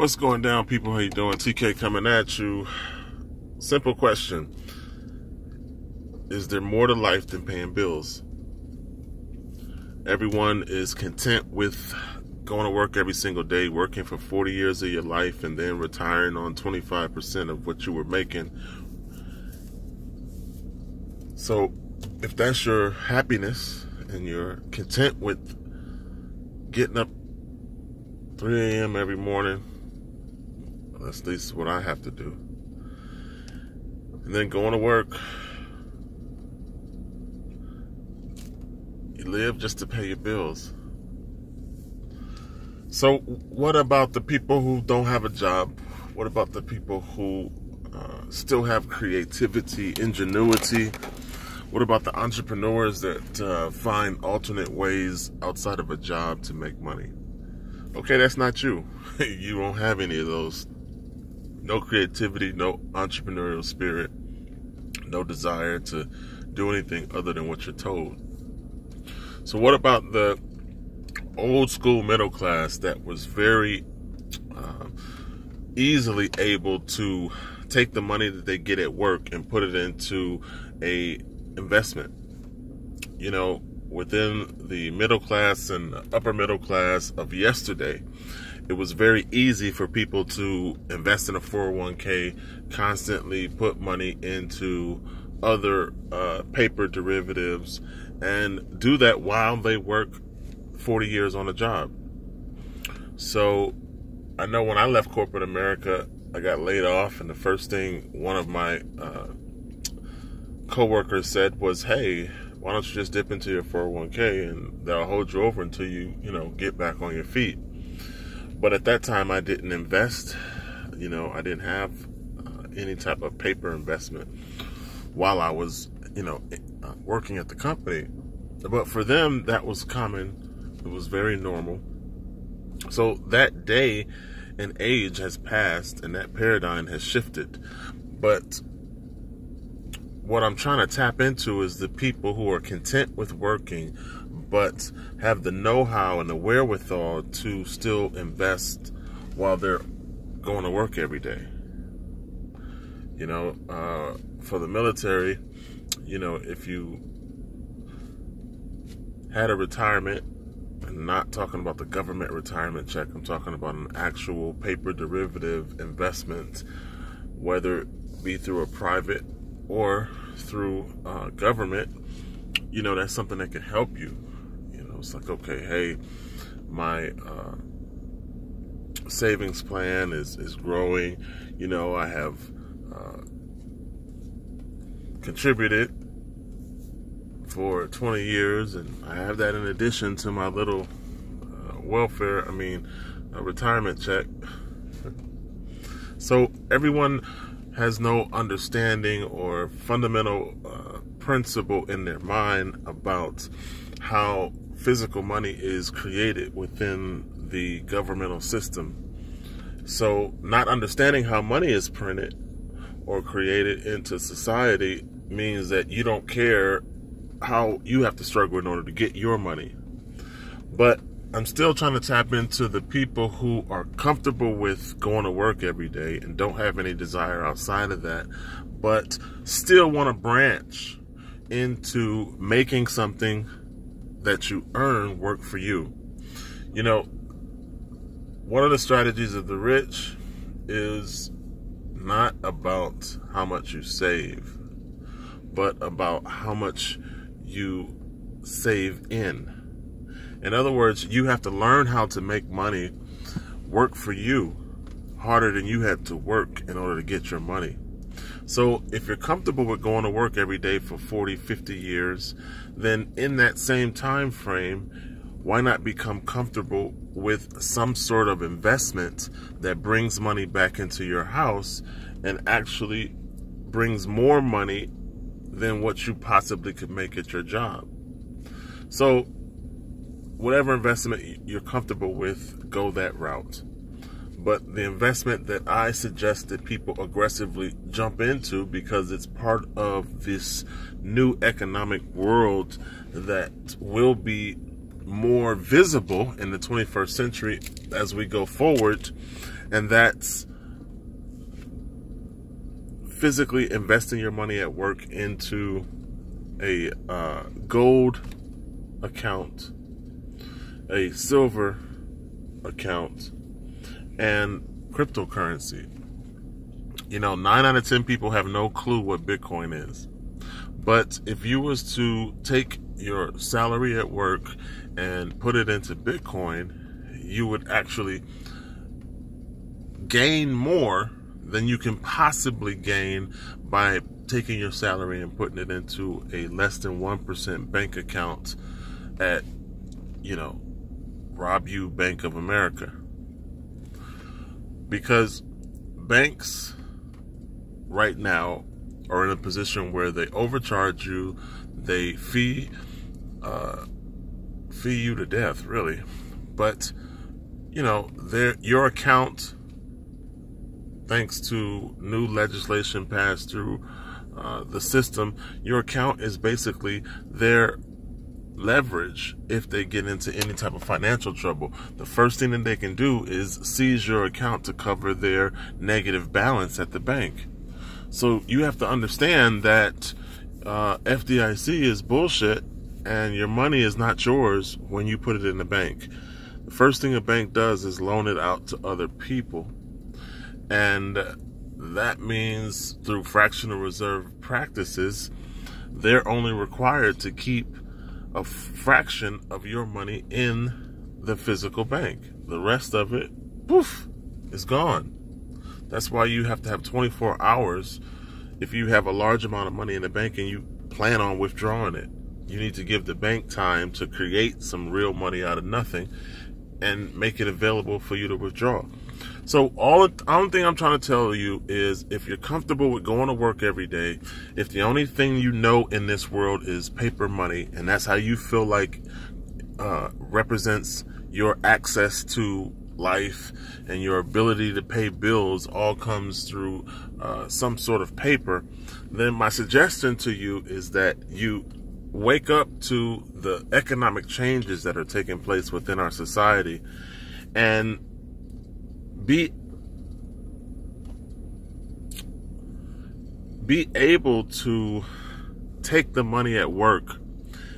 What's going down, people? How you doing? TK coming at you. Simple question. Is there more to life than paying bills? Everyone is content with going to work every single day, working for 40 years of your life, and then retiring on 25% of what you were making. So if that's your happiness and you're content with getting up 3 a.m. every morning, that's at least what I have to do, and then going to work, you live just to pay your bills. So what about the people who don't have a job? What about the people who still have creativity, ingenuity? What about the entrepreneurs that find alternate ways outside of a job to make money? Okay, that's not you. You don't have any of those. No creativity, no entrepreneurial spirit, no desire to do anything other than what you're told. So what about the old school middle class that was very easily able to take the money that they get at work and put it into a investment? You know, within the middle class and upper middle class of yesterday, it was very easy for people to invest in a 401k, constantly put money into other paper derivatives, and do that while they work 40 years on a job. So I know when I left corporate America, I got laid off, and the first thing one of my coworkers said was, "Hey, why don't you just dip into your 401k and they'll hold you over until you get back on your feet." But at that time, I didn't invest. I didn't have any type of paper investment while I was, working at the company. But for them, that was common. It was very normal. So that day and age has passed, and that paradigm has shifted. But what I'm trying to tap into is the people who are content with working, but have the know-how and the wherewithal to still invest while they're going to work every day. For the military, if you had a retirement, and not talking about the government retirement check, I'm talking about an actual paper derivative investment, whether it be through a private or through government, that's something that can help you. It's like, okay, hey, my savings plan is growing. I have contributed for 20 years, and I have that in addition to my little retirement check. So everyone has no understanding or fundamental principle in their mind about how physical money is created within the governmental system. So not understanding how money is printed or created into society means that you don't care how you have to struggle in order to get your money. But I'm still trying to tap into the people who are comfortable with going to work every day and don't have any desire outside of that, but still want to branch into making something that you earn work for you. One of the strategies of the rich is not about how much you save, but about how much you save in. In other words, you have to learn how to make money work for you harder than you had to work in order to get your money. So if you're comfortable with going to work every day for 40, 50 years, then in that same time frame, why not become comfortable with some sort of investment that brings money back into your house and actually brings more money than what you possibly could make at your job? So whatever investment you're comfortable with, go that route. But the investment that I suggest that people aggressively jump into, because it's part of this new economic world that will be more visible in the 21st century as we go forward, and that's physically investing your money at work into a gold account, a silver account, and cryptocurrency. 9 out of 10 people have no clue what Bitcoin is. But if you was to take your salary at work and put it into Bitcoin, you would actually gain more than you can possibly gain by taking your salary and putting it into a less than 1% bank account at, Rob U Bank of America. Because banks right now are in a position where they overcharge you, they fee you to death, really. But your account, thanks to new legislation passed through the system, your account is basically their leverage if they get into any type of financial trouble. The first thing that they can do is seize your account to cover their negative balance at the bank. So you have to understand that FDIC is bullshit, and your money is not yours when you put it in the bank. The first thing a bank does is loan it out to other people. And that means through fractional reserve practices, they're only required to keep a fraction of your money in the physical bank. The rest of it, poof, is gone. That's why you have to have 24 hours if you have a large amount of money in the bank and you plan on withdrawing it. You need to give the bank time to create some real money out of nothing and make it available for you to withdraw. So the only thing I'm trying to tell you is, if you're comfortable with going to work every day, if the only thing you know in this world is paper money, and that's how you feel like represents your access to life and your ability to pay bills all comes through some sort of paper, then my suggestion to you is that you wake up to the economic changes that are taking place within our society and be able to take the money at work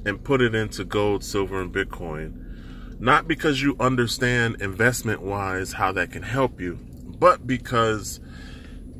and put it into gold, silver, and Bitcoin. Not because you understand investment-wise how that can help you, but because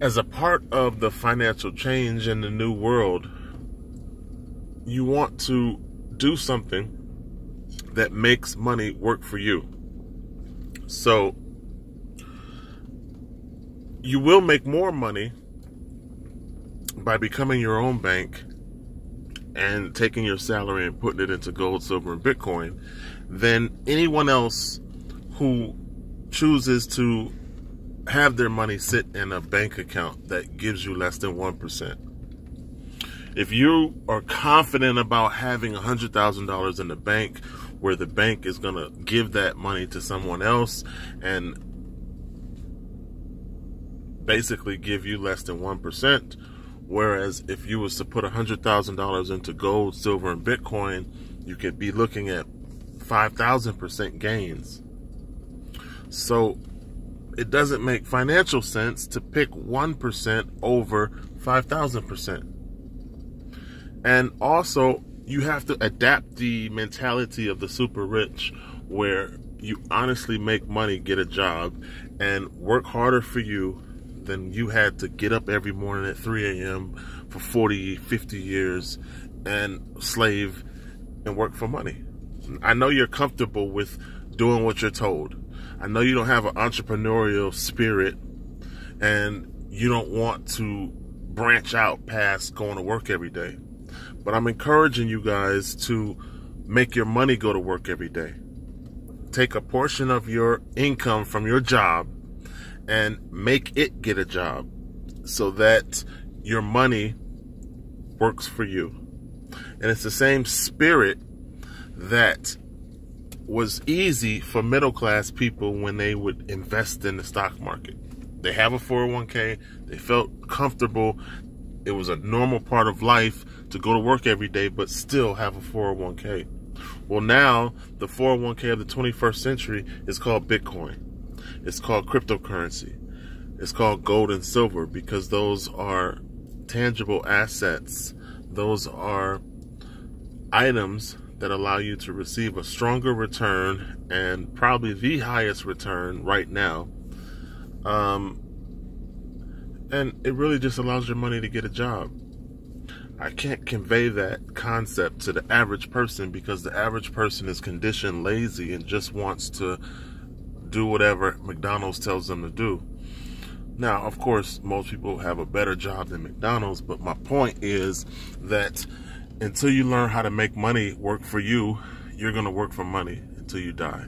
as a part of the financial change in the new world, you want to do something that makes money work for you. So you will make more money by becoming your own bank and taking your salary and putting it into gold, silver, and Bitcoin than anyone else who chooses to have their money sit in a bank account that gives you less than 1%. If you are confident about having $100,000 in the bank, where the bank is going to give that money to someone else and basically give you less than 1%, whereas if you was to put $100,000 into gold, silver, and Bitcoin, you could be looking at 5,000% gains. So it doesn't make financial sense to pick 1% over 5,000%. And also, you have to adapt the mentality of the super rich, where you honestly make money, get a job, and work harder for you than you had to get up every morning at 3 a.m. for 40, 50 years and slave and work for money. I know you're comfortable with doing what you're told. I know you don't have an entrepreneurial spirit and you don't want to branch out past going to work every day. But I'm encouraging you guys to make your money go to work every day. Take a portion of your income from your job and make it get a job so that your money works for you. And it's the same spirit that was easy for middle class people when they would invest in the stock market. They have a 401k, they felt comfortable. It was a normal part of life to go to work every day, but still have a 401k. Well, now the 401k of the 21st century is called Bitcoin. It's called cryptocurrency. It's called gold and silver, because those are tangible assets. Those are items that allow you to receive a stronger return, and probably the highest return right now. And it really just allows your money to get a job. I can't convey that concept to the average person, because the average person is conditioned lazy and just wants to do whatever McDonald's tells them to do. Now, of course, most people have a better job than McDonald's, but my point is that until you learn how to make money work for you, you're going to work for money until you die.